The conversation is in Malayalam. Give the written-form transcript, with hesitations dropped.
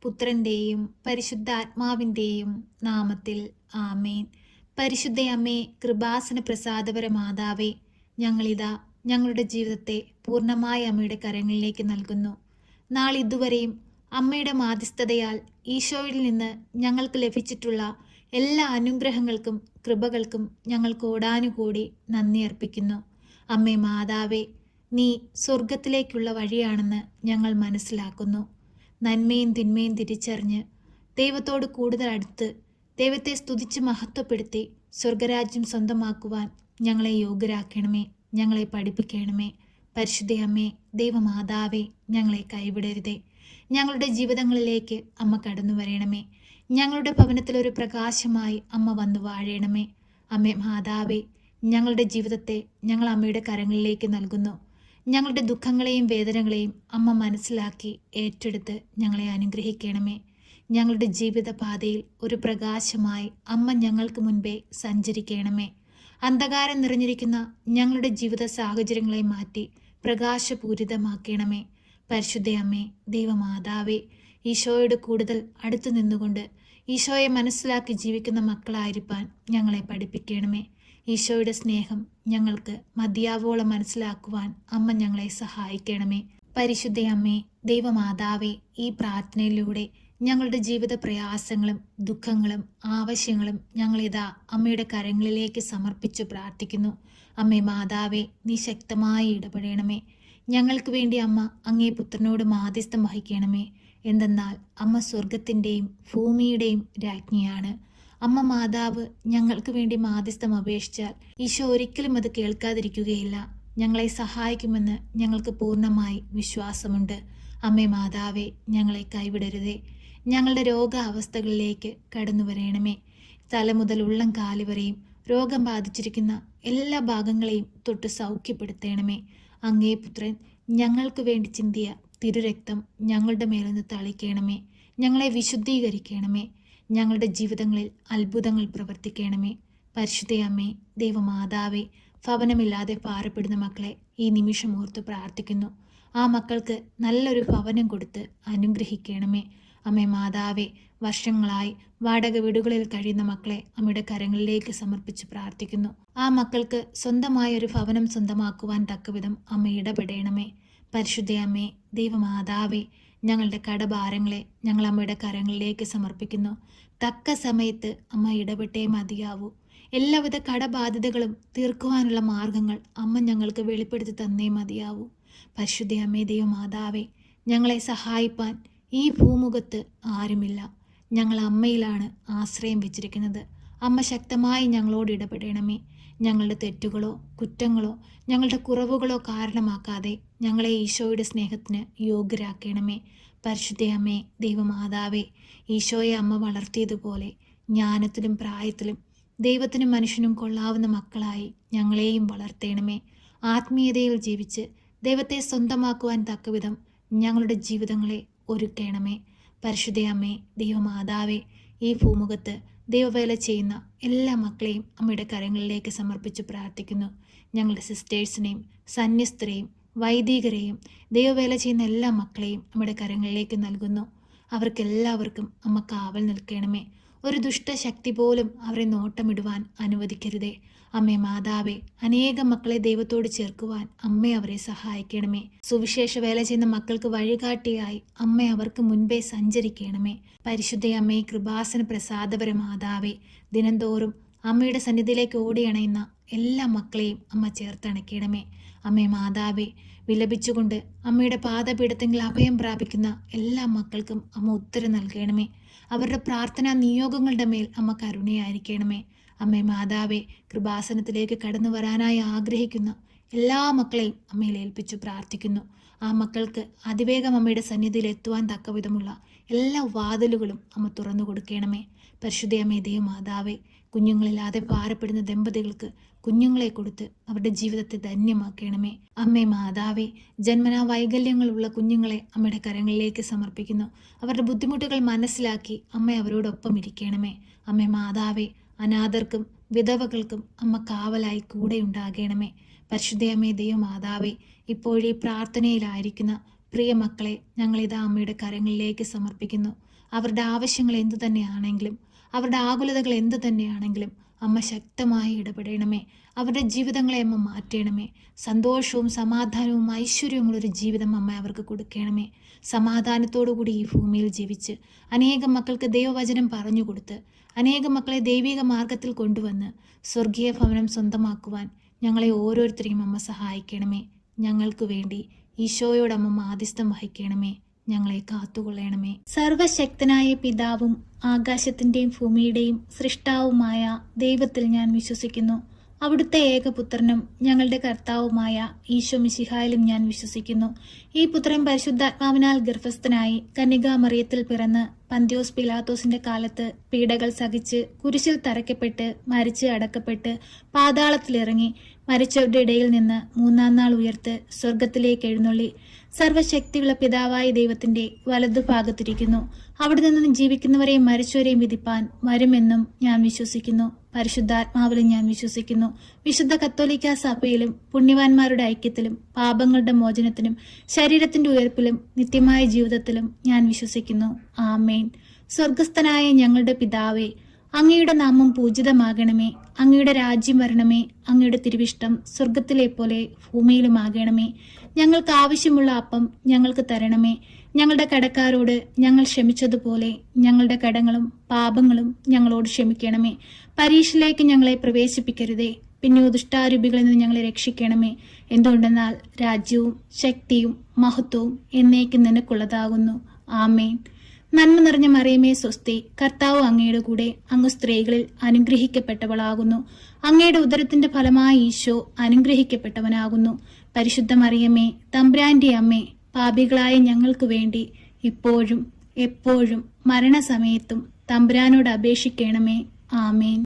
പുത്രൻ്റെയും പരിശുദ്ധാത്മാവിൻ്റെയും നാമത്തിൽ ആമേൻ. പരിശുദ്ധയമ്മേ, കൃപാസന പ്രസാദപര മാതാവേ, ഞങ്ങളിതാ ഞങ്ങളുടെ ജീവിതത്തെ പൂർണ്ണമായ അമ്മയുടെ കരങ്ങളിലേക്ക് നൽകുന്നു. നാളിതുവരെയും അമ്മയുടെ മാധ്യസ്ഥതയാൽ ഈശോയിൽ നിന്ന് ഞങ്ങൾക്ക് ലഭിച്ചിട്ടുള്ള എല്ലാ അനുഗ്രഹങ്ങൾക്കും കൃപകൾക്കും ഞങ്ങൾ കോടാനുകൂടി നന്ദി അർപ്പിക്കുന്നു. അമ്മേ മാതാവേ, നീ സ്വർഗത്തിലേക്കുള്ള വഴിയാണെന്ന് ഞങ്ങൾ മനസ്സിലാക്കുന്നു. നന്മയും തിന്മയും തിരിച്ചറിഞ്ഞ് ദൈവത്തോട് കൂടുതൽ അടുത്ത് ദൈവത്തെ സ്തുതിച്ച് മഹത്വപ്പെടുത്തി സ്വർഗരാജ്യം സ്വന്തമാക്കുവാൻ ഞങ്ങളെ യോഗ്യരാക്കണമേ, ഞങ്ങളെ പഠിപ്പിക്കണമേ. പരിശുദ്ധയമ്മേ, ദൈവമാതാവേ, ഞങ്ങളെ കൈവിടരുതേ. ഞങ്ങളുടെ ജീവിതങ്ങളിലേക്ക് അമ്മ കടന്നു വരണമേ. ഞങ്ങളുടെ ഭവനത്തിലൊരു പ്രകാശമായി അമ്മ വന്നു വാഴണമേ. അമ്മേ മാതാവേ, ഞങ്ങളുടെ ജീവിതത്തെ ഞങ്ങൾ അമ്മയുടെ കരങ്ങളിലേക്ക് നൽകുന്നു. ഞങ്ങളുടെ ദുഃഖങ്ങളെയും വേദനകളെയും അമ്മ മനസ്സിലാക്കി ഏറ്റെടുത്ത് ഞങ്ങളെ അനുഗ്രഹിക്കണമേ. ഞങ്ങളുടെ ജീവിത പാതയിൽ ഒരു പ്രകാശമായി അമ്മ ഞങ്ങൾക്ക് മുൻപേ സഞ്ചരിക്കണമേ. അന്ധകാരം നിറഞ്ഞിരിക്കുന്ന ഞങ്ങളുടെ ജീവിത സാഹചര്യങ്ങളെ മാറ്റി പ്രകാശപൂരിതമാക്കണമേ. പരിശുദ്ധയമ്മേ, ദൈവമാതാവേ, ഈശോയോട് കൂടുതൽ അടുത്തു നിന്നുകൊണ്ട് ഈശോയെ മനസ്സിലാക്കി ജീവിക്കുന്ന മക്കളായിരിക്കാൻ ഞങ്ങളെ പഠിപ്പിക്കണമേ. ഈശോയുടെ സ്നേഹം ഞങ്ങൾക്ക് മതിയാവോളം മനസ്സിലാക്കുവാൻ അമ്മ ഞങ്ങളെ സഹായിക്കണമേ. പരിശുദ്ധയമ്മേ, ദൈവമാതാവേ, ഈ പ്രാർത്ഥനയിലൂടെ ഞങ്ങളുടെ ജീവിത പ്രയാസങ്ങളും ദുഃഖങ്ങളും ആവശ്യങ്ങളും ഞങ്ങളിതാ അമ്മയുടെ കരങ്ങളിലേക്ക് സമർപ്പിച്ചു പ്രാർത്ഥിക്കുന്നു. അമ്മേ മാതാവേ, നീ ശക്തമായി ഇടപെടണമേ. ഞങ്ങൾക്ക് വേണ്ടി അമ്മ അങ്ങേ പുത്രനോട് മാധ്യസ്ഥം വഹിക്കണമേ. എന്തെന്നാൽ അമ്മ സ്വർഗത്തിൻ്റെയും ഭൂമിയുടെയും രാജ്ഞിയാണ്. അമ്മ മാതാവ് ഞങ്ങൾക്ക് വേണ്ടി മാധ്യസ്ഥം അപേക്ഷിച്ചാൽ ഈശോ ഒരിക്കലും അത് കേൾക്കാതിരിക്കുകയില്ല. ഞങ്ങളെ സഹായിക്കുമെന്ന് ഞങ്ങൾക്ക് പൂർണ്ണമായി വിശ്വാസമുണ്ട്. അമ്മേ മാതാവേ, ഞങ്ങളെ കൈവിടരുതേ. ഞങ്ങളുടെ രോഗാവസ്ഥകളിലേക്ക് കടന്നു വരണമേ. തല മുതൽ ഉള്ളം കാല് വരെയും രോഗം ബാധിച്ചിരിക്കുന്ന എല്ലാ ഭാഗങ്ങളെയും തൊട്ട് സൗഖ്യപ്പെടുത്തണമേ. അങ്ങേ പുത്രൻ ഞങ്ങൾക്ക് വേണ്ടി ചിന്തിയ തിരുരക്തം ഞങ്ങളുടെ മേലൊന്ന് തളിക്കണമേ. ഞങ്ങളെ വിശുദ്ധീകരിക്കണമേ. ഞങ്ങളുടെ ജീവിതങ്ങളിൽ അത്ഭുതങ്ങൾ പ്രവർത്തിക്കണമേ. പരിശുദ്ധയമ്മേ, ദൈവമാതാവേ, ഭവനമില്ലാതെ ഭാരപ്പെടുന്ന മക്കളെ ഈ നിമിഷം ഓർത്ത് പ്രാർത്ഥിക്കുന്നു. ആ മക്കൾക്ക് നല്ലൊരു ഭവനം കൊടുത്ത് അനുഗ്രഹിക്കണമേ. അമ്മേ മാതാവേ, വർഷങ്ങളായി വാടക വീടുകളിൽ കഴിയുന്ന മക്കളെ അമ്മയുടെ കരങ്ങളിലേക്ക് സമർപ്പിച്ച് പ്രാർത്ഥിക്കുന്നു. ആ മക്കൾക്ക് സ്വന്തമായ ഒരു ഭവനം സ്വന്തമാക്കുവാൻ തക്കവിധം അമ്മ ഇടപെടണമേ. പരിശുദ്ധയമ്മേ, ദൈവമാതാവേ, ഞങ്ങളുടെ കടഭാരങ്ങളെ ഞങ്ങൾ അമ്മയുടെ കരങ്ങളിലേക്ക് സമർപ്പിക്കുന്നു. തക്ക സമയത്ത് അമ്മ ഇടപെട്ടേ മതിയാവൂ. എല്ലാവിധ കടബാധ്യതകളും തീർക്കുവാനുള്ള മാർഗങ്ങൾ അമ്മ ഞങ്ങൾക്ക് വെളിപ്പെടുത്തി തന്നേ മതിയാവൂ. പരിശുദ്ധയമ്മേ, ദൈവമാതാവേ, ഞങ്ങളെ സഹായിപ്പാൻ ഈ ഭൂമുഖത്ത് ആരുമില്ല. ഞങ്ങൾ അമ്മയിലാണ് ആശ്രയം വെച്ചിരിക്കുന്നത്. അമ്മ ശക്തമായി ഞങ്ങളോട് ഇടപെടണമേ. ഞങ്ങളുടെ തെറ്റുകളോ കുറ്റങ്ങളോ ഞങ്ങളുടെ കുറവുകളോ കാരണമാക്കാതെ ഞങ്ങളെ ഈശോയുടെ സ്നേഹത്തിന് യോഗ്യരാക്കണമേ. പരിശുദ്ധയമ്മേ, ദൈവമാതാവേ, ഈശോയെ അമ്മ വളർത്തിയതുപോലെ ജ്ഞാനത്തിലും പ്രായത്തിലും ദൈവത്തിനും മനുഷ്യനും കൊള്ളാവുന്ന മക്കളായി ഞങ്ങളെയും വളർത്തണമേ. ആത്മീയതയിൽ ജീവിച്ച് ദൈവത്തെ സ്വന്തമാക്കുവാൻ തക്കവിധം ഞങ്ങളുടെ ജീവിതങ്ങളെ ഒരുക്കണമേ. പരിശുദ്ധയമ്മേ, ദൈവമാതാവേ, ഈ ഭൂമുഖത്ത് ദൈവവേല ചെയ്യുന്ന എല്ലാ മക്കളെയും അമ്മയുടെ കരങ്ങളിലേക്ക് സമർപ്പിച്ച് പ്രാർത്ഥിക്കുന്നു. ഞങ്ങളുടെ സിസ്റ്റേഴ്സിനെയും സന്യസ്തരെയും വൈദികരെയും ദൈവവേല ചെയ്യുന്ന എല്ലാ മക്കളെയും അമ്മയുടെ കരങ്ങളിലേക്ക് നൽകുന്നു. അവർക്കെല്ലാവർക്കും അമ്മ കാവൽ നിൽക്കണമേ. ഒരു ദുഷ്ടശക്തി പോലും അവരെ നോട്ടമിടുവാൻ അനുവദിക്കരുതേ. അമ്മേ മാതാവേ, അനേകം മക്കളെ ദൈവത്തോട് ചേർക്കുവാൻ അമ്മ അവരെ സഹായിക്കണമേ. സുവിശേഷ വേല ചെയ്യുന്ന മക്കൾക്ക് വഴികാട്ടിയായി അമ്മ അവർക്ക് മുൻപേ സഞ്ചരിക്കണമേ. പരിശുദ്ധയമ്മേ, കൃപാസന പ്രസാദപര മാതാവേ, ദിനംതോറും അമ്മയുടെ സന്നിധിയിലേക്ക് ഓടിയണയുന്ന എല്ലാ മക്കളെയും അമ്മ ചേർത്തണയ്ക്കണമേ. അമ്മേ മാതാവേ, വിലപിച്ചുകൊണ്ട് അമ്മയുടെ പാദപീഠത്തെങ്കിൽ അഭയം പ്രാപിക്കുന്ന എല്ലാ മക്കൾക്കും അമ്മ ഉത്തരം നൽകണമേ. അവരുടെ പ്രാർത്ഥനാ നിയോഗങ്ങളുടെ മേൽ അമ്മ കരുണയായിരിക്കണമേ. അമ്മേ മാതാവേ, കൃപാസനത്തിലേക്ക് കടന്നു വരാനായി ആഗ്രഹിക്കുന്ന എല്ലാ മക്കളെയും അമ്മയിൽ ഏൽപ്പിച്ചു പ്രാർത്ഥിക്കുന്നു. ആ മക്കൾക്ക് അതിവേഗം അമ്മയുടെ സന്നിധിയിൽ എത്തുവാൻ തക്കവിധമുള്ള എല്ലാ വാതിലുകളും അമ്മ തുറന്നു കൊടുക്കണമേ. പരിശുദ്ധയമ്മേ, ദൈവമാതാവേ, കുഞ്ഞുങ്ങളില്ലാതെ ഭാരപ്പെടുന്ന ദമ്പതികൾക്ക് കുഞ്ഞുങ്ങളെ കൊടുത്ത് അവരുടെ ജീവിതത്തെ ധന്യമാക്കണമേ. അമ്മേ മാതാവേ, ജന്മനാ വൈകല്യങ്ങളുള്ള കുഞ്ഞുങ്ങളെ അമ്മയുടെ കരങ്ങളിലേക്ക് സമർപ്പിക്കുന്നു. അവരുടെ ബുദ്ധിമുട്ടുകൾ മനസ്സിലാക്കി അമ്മ അവരോടൊപ്പം ഇരിക്കണമേ. അമ്മേ മാതാവേ, അനാഥർക്കും വിധവകൾക്കും അമ്മ കാവലായി കൂടെ ഉണ്ടാകണമേ. പരിശുദ്ധയമ്മേ, ദൈവമാതാവേ, ഇപ്പോഴീ പ്രാർത്ഥനയിലായിരിക്കുന്ന പ്രിയ മക്കളെ ഞങ്ങളിതാ അമ്മയുടെ കരങ്ങളിലേക്ക് സമർപ്പിക്കുന്നു. അവരുടെ ആവശ്യങ്ങൾ എന്തു തന്നെയാണെങ്കിലും, അവരുടെ ആകുലതകൾ എന്തു തന്നെയാണെങ്കിലും അമ്മ ശക്തമായി ഇടപെടണമേ. അവരുടെ ജീവിതങ്ങളെ അമ്മ മാറ്റണമേ. സന്തോഷവും സമാധാനവും ഐശ്വര്യവുമുള്ളൊരു ജീവിതം അമ്മ അവർക്ക് കൊടുക്കണമേ. സമാധാനത്തോടുകൂടി ഈ ഭൂമിയിൽ ജീവിച്ച് അനേകം മക്കൾക്ക് ദൈവവചനം പറഞ്ഞു കൊടുത്ത് അനേകം മക്കളെ ദൈവിക മാർഗത്തിൽ കൊണ്ടുവന്ന് സ്വർഗീയ ഭവനം സ്വന്തമാക്കുവാൻ ഞങ്ങളെ ഓരോരുത്തരെയും അമ്മ സഹായിക്കണമേ. ഞങ്ങൾക്ക് വേണ്ടി ഈശോയോടമ്മ മാധ്യസ്ഥം വഹിക്കണമേ. ഞങ്ങളെ കാത്തുകൊള്ളണമേ. സർവശക്തനായ പിതാവും ആകാശത്തിൻ്റെയും ഭൂമിയുടെയും സൃഷ്ടാവുമായ ദൈവത്തിൽ ഞാൻ വിശ്വസിക്കുന്നു. അവിടുത്തെ ഏകപുത്രനും ഞങ്ങളുടെ കർത്താവുമായ ഈശോ മിശിഹായിലും ഞാൻ വിശ്വസിക്കുന്നു. ഈ പുത്രൻ പരിശുദ്ധാത്മാവിനാൽ ഗർഭസ്ഥനായി കന്യകാമറിയത്തിൽ പിറന്ന് പന്ത്യോസ് പിലാത്തോസിന്റെ കാലത്ത് പീഡകൾ സഹിച്ച് കുരിശിൽ തറയ്ക്കപ്പെട്ട് മരിച്ച് അടക്കപ്പെട്ട് പാതാളത്തിലിറങ്ങി മരിച്ചവരുടെ ഇടയിൽ നിന്ന് മൂന്നാം നാൾ ഉയർത്ത് സ്വർഗത്തിലേക്ക് എഴുന്നള്ളി സർവശക്തിയുള്ള പിതാവായ ദൈവത്തിന്റെ വലതുഭാഗത്തിരിക്കുന്നു. അവിടെ നിന്ന് ജീവിക്കുന്നവരെയും മരിച്ചവരെയും വിധിപ്പാൻ വരുമെന്നും ഞാൻ വിശ്വസിക്കുന്നു. പരിശുദ്ധാത്മാവിലും ഞാൻ വിശ്വസിക്കുന്നു. വിശുദ്ധ കത്തോലിക്ക സഭയിലും പുണ്യവാന്മാരുടെ ഐക്യത്തിലും പാപങ്ങളുടെ മോചനത്തിനും ശരീരത്തിന്റെ ഉയർപ്പിലും നിത്യമായ ജീവിതത്തിലും ഞാൻ വിശ്വസിക്കുന്നു. ആമേൻ. സ്വർഗസ്ഥനായ ഞങ്ങളുടെ പിതാവേ, അങ്ങയുടെ നാമം പൂജിതമാകണമേ. അങ്ങയുടെ രാജ്യം വരണമേ. അങ്ങയുടെ തിരുവിഷ്ടം സ്വർഗത്തിലെ പോലെ ഭൂമിയിലുമാകണമേ. ഞങ്ങൾക്ക് ആവശ്യമുള്ള അപ്പം ഞങ്ങൾക്ക് തരണമേ. ഞങ്ങളുടെ കടക്കാരോട് ഞങ്ങൾ ക്ഷമിച്ചതുപോലെ ഞങ്ങളുടെ കടങ്ങളും പാപങ്ങളും ഞങ്ങളോട് ക്ഷമിക്കണമേ. പരീക്ഷയിലേക്ക് ഞങ്ങളെ പ്രവേശിപ്പിക്കരുതേ, പിന്നെ ദുഷ്ടാരൂപികളിൽ നിന്ന് ഞങ്ങളെ രക്ഷിക്കണമേ. എന്തുകൊണ്ടെന്നാൽ രാജ്യവും ശക്തിയും മഹത്വവും എന്നേക്കും നിനക്കുള്ളതാകുന്നു. ആമേൻ. നന്മ നിറഞ്ഞ മറിയമേ സ്വസ്തി, കർത്താവ് അങ്ങയുടെ കൂടെ, അങ്ങ് സ്ത്രീകളിൽ അനുഗ്രഹിക്കപ്പെട്ടവളാകുന്നു. അങ്ങയുടെ ഉദരത്തിന്റെ ഫലമായ ഈശോ അനുഗ്രഹിക്കപ്പെട്ടവനാകുന്നു. പരിശുദ്ധ മറിയമേ, തമ്പുരാന്റെ അമ്മേ, പാപികളായ ഞങ്ങൾക്ക് വേണ്ടി ഇപ്പോഴും എപ്പോഴും മരണസമയത്തും തമ്പുരാനോട് അപേക്ഷിക്കണമേ. ആമേൻ.